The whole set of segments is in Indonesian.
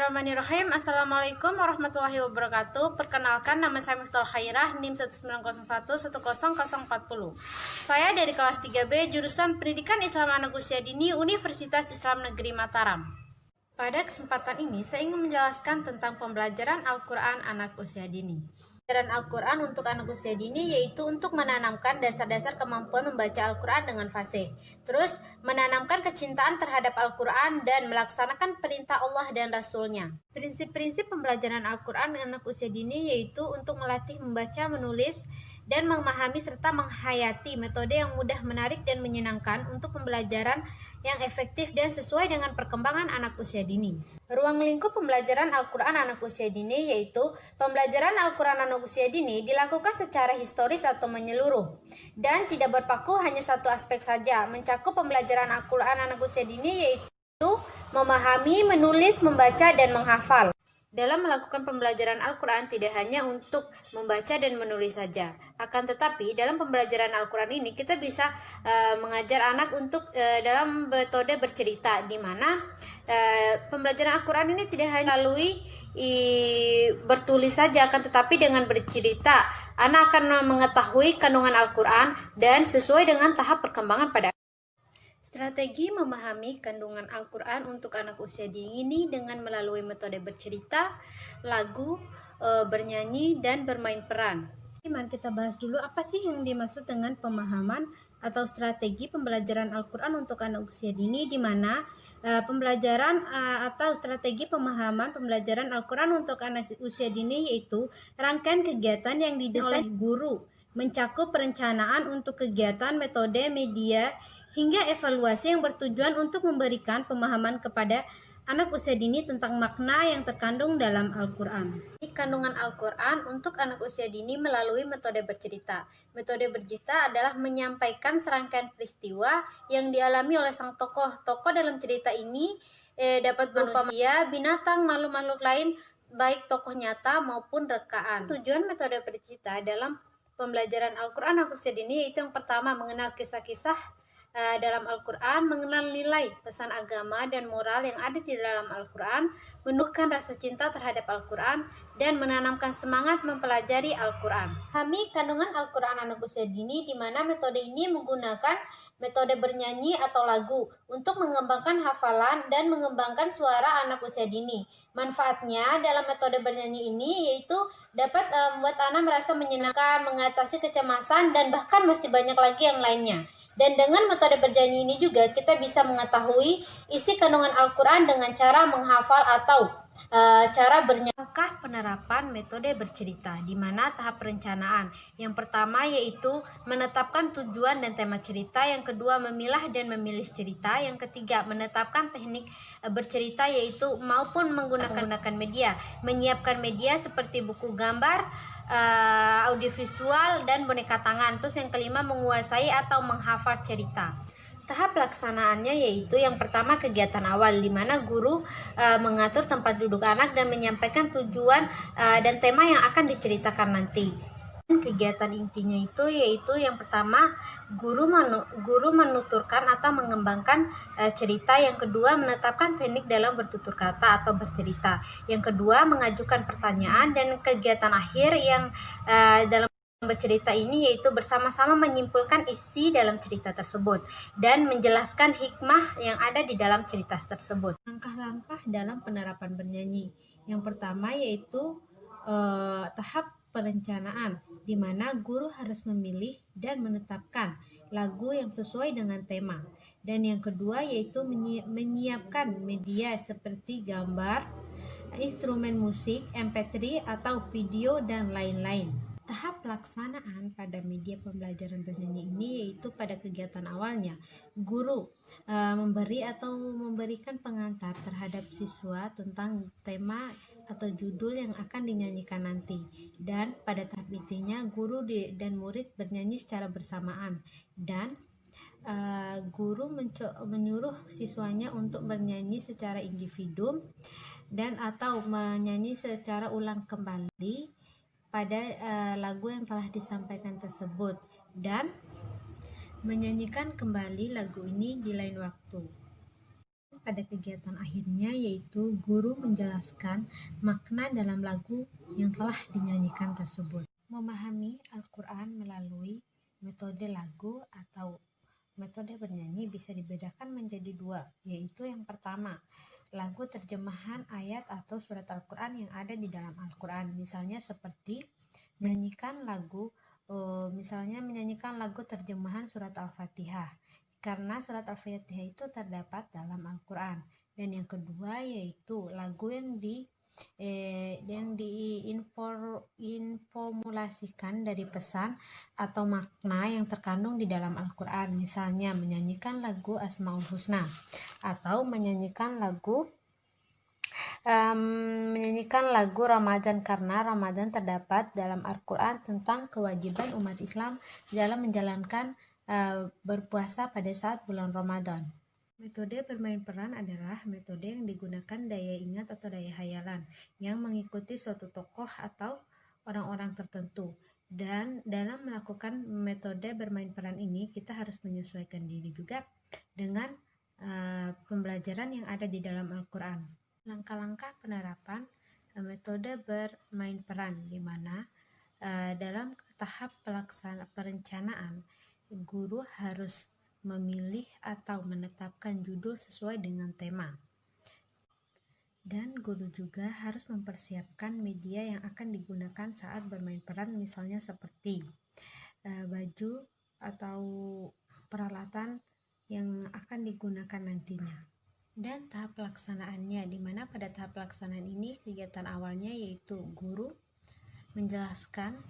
Bismillahirrahmanirrahim. Assalamualaikum warahmatullahi wabarakatuh. Perkenalkan, nama saya Miftahul Khairah, NIM 19011100040. Saya dari kelas 3B, jurusan Pendidikan Islam Anak Usia Dini, Universitas Islam Negeri Mataram. Pada kesempatan ini, saya ingin menjelaskan tentang pembelajaran Al-Quran anak usia dini. Pembelajaran Al-Quran untuk anak usia dini yaitu untuk menanamkan dasar-dasar kemampuan membaca Al-Quran dengan fasih. Terus, menanamkan kecintaan terhadap Al-Quran dan melaksanakan perintah Allah dan Rasul-Nya. Prinsip-prinsip pembelajaran Al-Quran anak usia dini yaitu untuk melatih membaca, menulis, dan memahami serta menghayati metode yang mudah, menarik, dan menyenangkan untuk pembelajaran yang efektif dan sesuai dengan perkembangan anak usia dini. Ruang lingkup pembelajaran Al-Quran anak usia dini yaitu pembelajaran Al-Quran anak usia dini dilakukan secara historis atau menyeluruh dan tidak berpaku hanya satu aspek saja. Mencakup pembelajaran Al-Quran anak usia dini yaitu memahami, menulis, membaca, dan menghafal. Dalam melakukan pembelajaran Al-Quran tidak hanya untuk membaca dan menulis saja, akan tetapi dalam pembelajaran Al-Quran ini kita bisa mengajar anak untuk dalam metode bercerita, di mana pembelajaran Al-Quran ini tidak hanya melalui bertulis saja, akan tetapi dengan bercerita anak akan mengetahui kandungan Al-Quran dan sesuai dengan tahap perkembangan pada strategi memahami kandungan Al-Quran untuk anak usia dini ini dengan melalui metode bercerita, lagu, bernyanyi, dan bermain peran. Mari kita bahas dulu apa sih yang dimaksud dengan pemahaman atau strategi pembelajaran Al-Quran untuk anak usia dini, di mana pembelajaran atau strategi pemahaman pembelajaran Al-Quran untuk anak usia dini yaitu rangkaian kegiatan yang didesain oleh guru, mencakup perencanaan untuk kegiatan, metode, media, hingga evaluasi yang bertujuan untuk memberikan pemahaman kepada anak usia dini tentang makna yang terkandung dalam Al-Quran. Kandungan Al-Quran untuk anak usia dini melalui metode bercerita. Metode bercerita adalah menyampaikan serangkaian peristiwa yang dialami oleh sang tokoh. Tokoh dalam cerita ini dapat berupa manusia, binatang, makhluk-makhluk lain, baik tokoh nyata maupun rekaan. Tujuan metode bercerita dalam pembelajaran Al-Quran anak usia dini yaitu yang pertama, mengenal kisah-kisah dalam Al-Quran, mengenal nilai, pesan agama, dan moral yang ada di dalam Al-Quran, menumbuhkan rasa cinta terhadap Al-Quran, dan menanamkan semangat mempelajari Al-Quran. Pahami kandungan Al-Quran anak usia dini, di mana metode ini menggunakan metode bernyanyi atau lagu untuk mengembangkan hafalan dan mengembangkan suara anak usia dini. Manfaatnya dalam metode bernyanyi ini yaitu dapat membuat anak merasa menyenangkan, mengatasi kecemasan, dan bahkan masih banyak lagi yang lainnya. Dan dengan metode bernyanyi ini juga kita bisa mengetahui isi kandungan Al-Quran dengan cara menghafal atau cara bernyanyi. Langkah penerapan metode bercerita, di mana tahap perencanaan. Yang pertama yaitu menetapkan tujuan dan tema cerita, yang kedua memilah dan memilih cerita, yang ketiga menetapkan teknik bercerita yaitu maupun menggunakan media, menyiapkan media seperti buku gambar, audiovisual, dan boneka tangan. Terus yang kelima menguasai atau menghafal cerita. Tahap pelaksanaannya yaitu yang pertama kegiatan awal, di mana guru mengatur tempat duduk anak dan menyampaikan tujuan dan tema yang akan diceritakan nanti. Kegiatan intinya itu yaitu yang pertama guru menuturkan atau mengembangkan cerita, yang kedua menetapkan teknik dalam bertutur kata atau bercerita, yang kedua mengajukan pertanyaan, dan kegiatan akhir yang dalam bercerita ini yaitu bersama-sama menyimpulkan isi dalam cerita tersebut dan menjelaskan hikmah yang ada di dalam cerita tersebut. Langkah-langkah dalam penerapan bernyanyi. Yang pertama yaitu tahap perencanaan, di mana guru harus memilih dan menetapkan lagu yang sesuai dengan tema. Dan yang kedua yaitu menyiapkan media seperti gambar, instrumen musik, MP3 atau video, dan lain-lain. Tahap pelaksanaan pada media pembelajaran bernyanyi ini yaitu pada kegiatan awalnya guru memberi atau memberikan pengantar terhadap siswa tentang tema atau judul yang akan dinyanyikan nanti, dan pada tahap intinya guru dan murid bernyanyi secara bersamaan, dan guru menyuruh siswanya untuk bernyanyi secara individu dan atau menyanyi secara ulang kembali pada lagu yang telah disampaikan tersebut, dan menyanyikan kembali lagu ini di lain waktu. pada kegiatan akhirnya, yaitu guru menjelaskan makna dalam lagu yang telah dinyanyikan tersebut. Memahami Al-Quran melalui metode lagu atau metode bernyanyi bisa dibedakan menjadi dua, yaitu yang pertama, lagu terjemahan ayat atau surat Al-Quran yang ada di dalam Al-Quran. Misalnya seperti menyanyikan lagu terjemahan surat Al-Fatihah, karena surat Al-Fatihah itu terdapat dalam Al-Quran. Dan yang kedua yaitu lagu yang diinformulasikan dari pesan atau makna yang terkandung di dalam Al-Quran. Misalnya menyanyikan lagu Asmaul Husna atau menyanyikan lagu Ramadan, karena Ramadan terdapat dalam Al-Quran tentang kewajiban umat Islam dalam menjalankan berpuasa pada saat bulan Ramadan. Metode bermain peran adalah metode yang digunakan daya ingat atau daya hayalan yang mengikuti suatu tokoh atau orang-orang tertentu. Dan dalam melakukan metode bermain peran ini, kita harus menyesuaikan diri juga dengan pembelajaran yang ada di dalam Al-Quran. Langkah-langkah penerapan metode bermain peran, di mana dalam tahap perencanaan, guru harus memilih atau menetapkan judul sesuai dengan tema. Dan guru juga harus mempersiapkan media yang akan digunakan saat bermain peran, misalnya seperti baju atau peralatan yang akan digunakan nantinya. Dan tahap pelaksanaannya, di mana pada tahap pelaksanaan ini kegiatan awalnya yaitu guru menjelaskan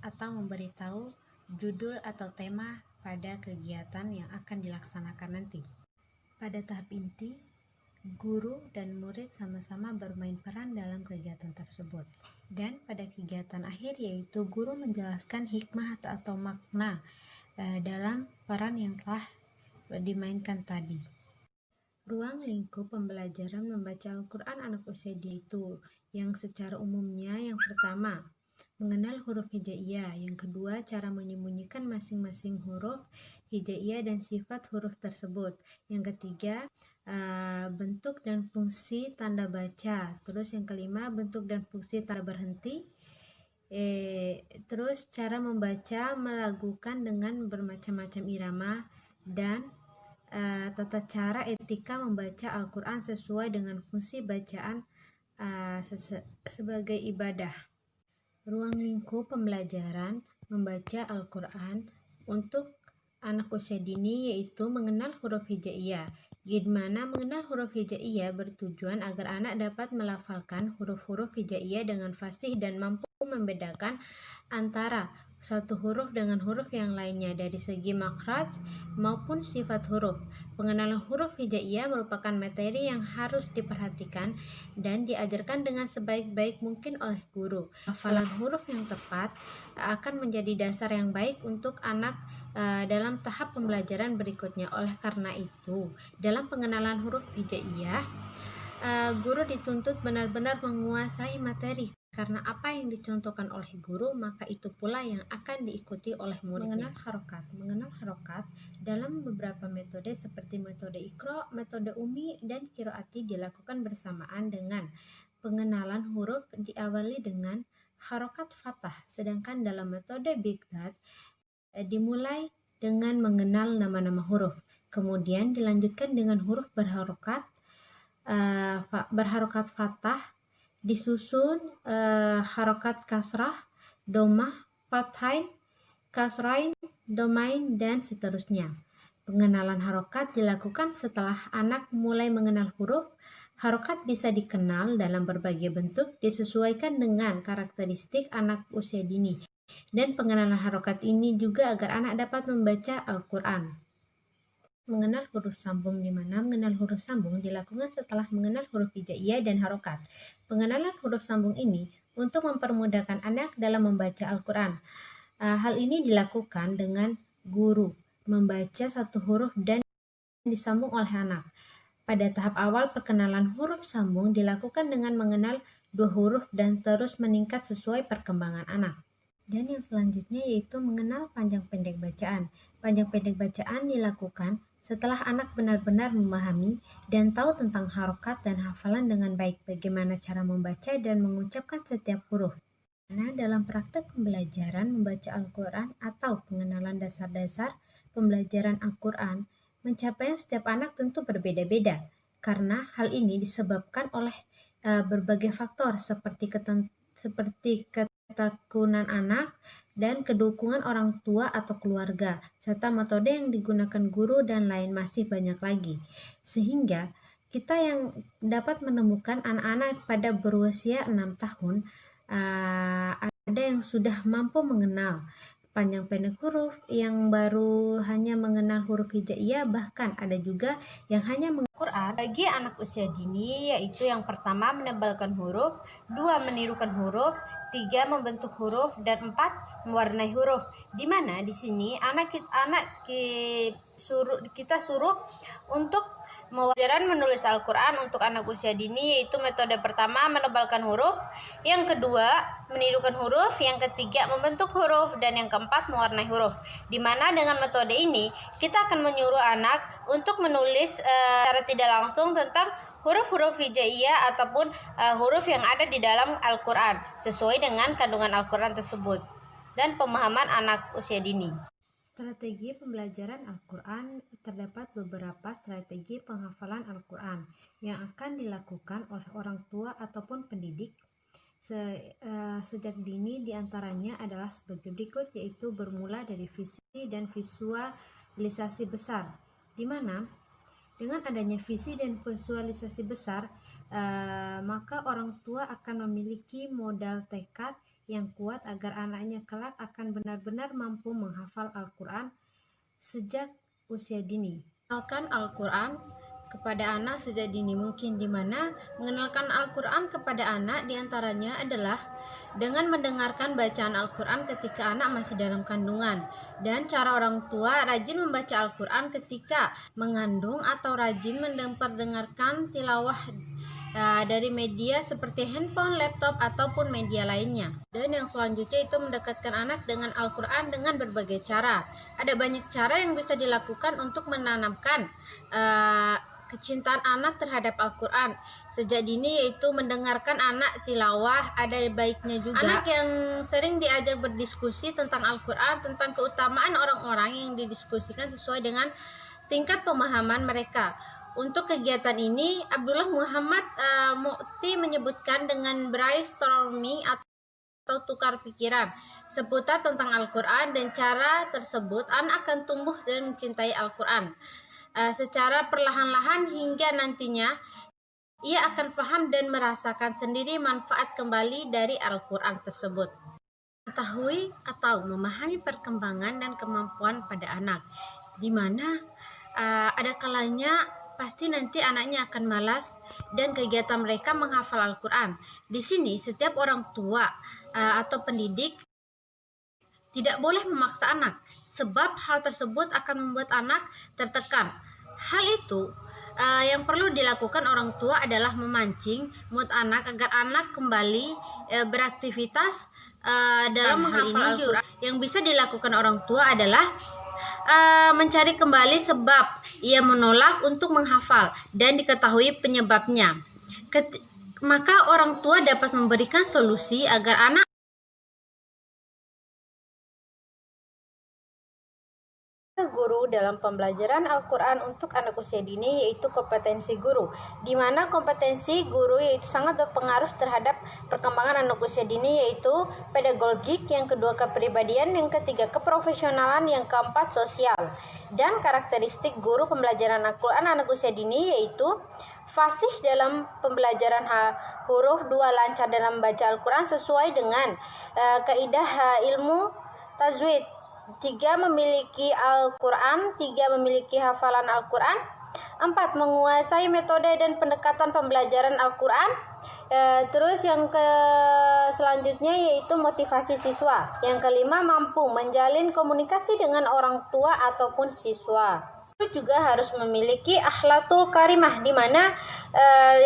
atau memberitahu judul atau tema pada kegiatan yang akan dilaksanakan nanti. Pada tahap inti, guru dan murid sama-sama bermain peran dalam kegiatan tersebut. Dan pada kegiatan akhir, yaitu guru menjelaskan hikmah atau makna dalam peran yang telah dimainkan tadi. Ruang lingkup pembelajaran membaca Al-Quran anak usia dini itu yang secara umumnya yang pertama, mengenal huruf hijaiyah. Yang kedua, cara menyembunyikan masing-masing huruf hijaiyah dan sifat huruf tersebut. Yang ketiga, bentuk dan fungsi tanda baca. Terus yang kelima, bentuk dan fungsi tanda berhenti. Terus cara membaca melakukan dengan bermacam-macam irama, dan tata cara etika membaca Al-Quran sesuai dengan fungsi bacaan sebagai ibadah. Ruang lingkup pembelajaran membaca Al-Quran untuk anak usia dini yaitu mengenal huruf hijaiyah, di mana mengenal huruf hijaiyah bertujuan agar anak dapat melafalkan huruf-huruf hijaiyah dengan fasih dan mampu membedakan antara satu huruf dengan huruf yang lainnya dari segi makhraj maupun sifat huruf. Pengenalan huruf hijaiyah merupakan materi yang harus diperhatikan dan diajarkan dengan sebaik-baik mungkin oleh guru. Hafalan huruf yang tepat akan menjadi dasar yang baik untuk anak dalam tahap pembelajaran berikutnya. Oleh karena itu, dalam pengenalan huruf hijaiyah, guru dituntut benar-benar menguasai materi, karena apa yang dicontohkan oleh guru maka itu pula yang akan diikuti oleh muridnya. Mengenal harokat dalam beberapa metode seperti metode Iqra, metode Umi, dan Qiraati dilakukan bersamaan dengan pengenalan huruf diawali dengan harokat fathah, sedangkan dalam metode Bigdad dimulai dengan mengenal nama-nama huruf, kemudian dilanjutkan dengan huruf berharokat fathah, disusun harokat kasrah, domah, fathain, kasrain, domain, dan seterusnya. Pengenalan harokat dilakukan setelah anak mulai mengenal huruf. Harokat bisa dikenal dalam berbagai bentuk disesuaikan dengan karakteristik anak usia dini. Dan pengenalan harokat ini juga agar anak dapat membaca Al-Quran. Mengenal huruf sambung, di mana mengenal huruf sambung dilakukan setelah mengenal huruf hijaiyah dan harokat. Pengenalan huruf sambung ini untuk mempermudahkan anak dalam membaca Al-Quran. Hal ini dilakukan dengan guru membaca satu huruf dan disambung oleh anak. Pada tahap awal, perkenalan huruf sambung dilakukan dengan mengenal dua huruf dan terus meningkat sesuai perkembangan anak. Dan yang selanjutnya yaitu mengenal panjang pendek bacaan. Panjang pendek bacaan dilakukan Setelah anak benar-benar memahami dan tahu tentang harokat dan hafalan dengan baik, bagaimana cara membaca dan mengucapkan setiap huruf. Nah, dalam praktek pembelajaran membaca Al-Quran atau pengenalan dasar-dasar pembelajaran Al-Quran, pencapaian setiap anak tentu berbeda-beda, karena hal ini disebabkan oleh berbagai faktor seperti ketekunan anak dan kedukungan orang tua atau keluarga, serta metode yang digunakan guru dan lain masih banyak lagi. Sehingga kita yang dapat menemukan anak-anak pada berusia 6 tahun, ada yang sudah mampu mengenal panjang pendek huruf, yang baru hanya mengenal huruf hijaiyah, bahkan ada juga yang hanya mengenal Quran. Bagi anak usia dini, yaitu yang pertama menebalkan huruf, 2 menirukan huruf, 3 membentuk huruf, dan 4 mewarnai huruf. Di mana di sini kita suruh untuk pelajaran menulis Al-Quran untuk anak usia dini, yaitu metode pertama menebalkan huruf, yang kedua menirukan huruf, yang ketiga membentuk huruf, dan yang keempat mewarnai huruf. Dimana dengan metode ini kita akan menyuruh anak untuk menulis secara tidak langsung tentang huruf-huruf hijaiyah ataupun huruf yang ada di dalam Al-Quran sesuai dengan kandungan Al-Quran tersebut dan pemahaman anak usia dini. Strategi pembelajaran Al-Quran. Terdapat beberapa strategi penghafalan Al-Quran yang akan dilakukan oleh orang tua ataupun pendidik sejak dini. Diantaranya adalah sebagai berikut, yaitu bermula dari visi dan visualisasi besar, di mana dengan adanya visi dan visualisasi besar, maka orang tua akan memiliki modal tekad yang kuat agar anaknya kelak akan benar-benar mampu menghafal Al-Quran sejak usia dini. Mengenalkan Al-Quran kepada anak sejak dini mungkin, di mana mengenalkan Al-Quran kepada anak diantaranya adalah dengan mendengarkan bacaan Al-Quran ketika anak masih dalam kandungan, dan cara orang tua rajin membaca Al-Quran ketika mengandung atau rajin mendengarkan tilawah dari media seperti handphone, laptop, ataupun media lainnya. Dan yang selanjutnya itu mendekatkan anak dengan Al-Quran dengan berbagai cara. Ada banyak cara yang bisa dilakukan untuk menanamkan kecintaan anak terhadap Al-Quran sejak dini, yaitu mendengarkan anak tilawah. Ada baiknya juga anak yang sering diajak berdiskusi tentang Al-Quran, tentang keutamaan orang-orang yang didiskusikan sesuai dengan tingkat pemahaman mereka. Untuk kegiatan ini, Abdullah Muhammad Mu'ti menyebutkan dengan brainstorming atau tukar pikiran seputar tentang Al-Quran, dan cara tersebut anak akan tumbuh dan mencintai Al-Quran secara perlahan-lahan hingga nantinya ia akan paham dan merasakan sendiri manfaat kembali dari Al-Quran tersebut. Mengetahui atau memahami perkembangan dan kemampuan pada anak, di mana ada kalanya pasti nanti anaknya akan malas dan kegiatan mereka menghafal Al-Quran. Di sini setiap orang tua atau pendidik tidak boleh memaksa anak, sebab hal tersebut akan membuat anak tertekan. Hal itu yang perlu dilakukan orang tua adalah memancing mood anak agar anak kembali beraktivitas dalam menghafal Al-Quran. Yang bisa dilakukan orang tua adalah mencari kembali sebab ia menolak untuk menghafal dan diketahui penyebabnya. Maka orang tua dapat memberikan solusi agar anak guru dalam pembelajaran Al-Quran untuk anak usia dini, yaitu kompetensi guru, di mana kompetensi guru yaitu sangat berpengaruh terhadap perkembangan anak usia dini, yaitu pedagogik, yang kedua kepribadian, yang ketiga keprofesionalan, yang keempat sosial. Dan karakteristik guru pembelajaran Al-Quran anak usia dini yaitu fasih dalam pembelajaran huruf, 2 lancar dalam membaca Al-Quran sesuai dengan kaidah ilmu tajwid, 3 memiliki Al-Quran, 3 memiliki hafalan Al-Quran, 4 menguasai metode dan pendekatan pembelajaran Al-Quran. Terus yang selanjutnya yaitu motivasi siswa. Yang kelima, mampu menjalin komunikasi dengan orang tua ataupun siswa. Juga harus memiliki akhlakul karimah, di mana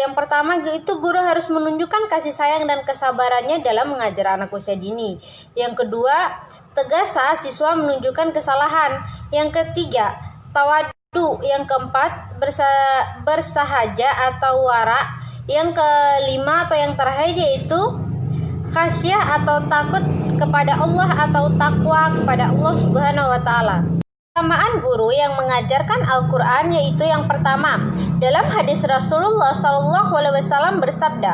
yang pertama itu guru harus menunjukkan kasih sayang dan kesabarannya dalam mengajar anak usia dini. Yang kedua, tegas saat siswa menunjukkan kesalahan. Yang ketiga, tawadu Yang keempat, bersahaja atau wara. Yang kelima atau yang terakhir yaitu khasyah atau takut kepada Allah atau takwa kepada Allah Subhanahu wa taala. Keutamaan guru yang mengajarkan Al-Qur'an yaitu yang pertama, dalam hadis Rasulullah SAW bersabda,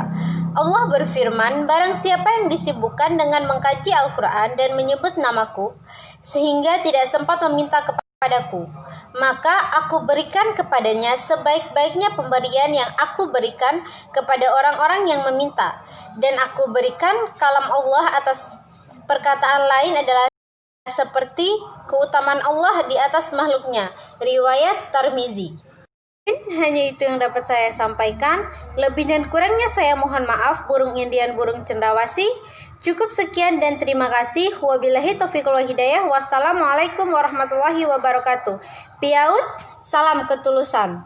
Allah berfirman, barang siapa yang disibukkan dengan mengkaji Al-Qur'an dan menyebut namaku sehingga tidak sempat meminta kepadaku, maka aku berikan kepadanya sebaik-baiknya pemberian yang aku berikan kepada orang-orang yang meminta, dan aku berikan kalam Allah atas perkataan lain adalah seperti keutamaan Allah di atas makhluknya. Riwayat Tirmizi. Hanya itu yang dapat saya sampaikan. Lebih dan kurangnya saya mohon maaf. Burung Indian, burung cendrawasih. Cukup sekian dan terima kasih. Wabillahi taufiq wal hidayah. Wassalamualaikum warahmatullahi wabarakatuh. Piaut, salam ketulusan.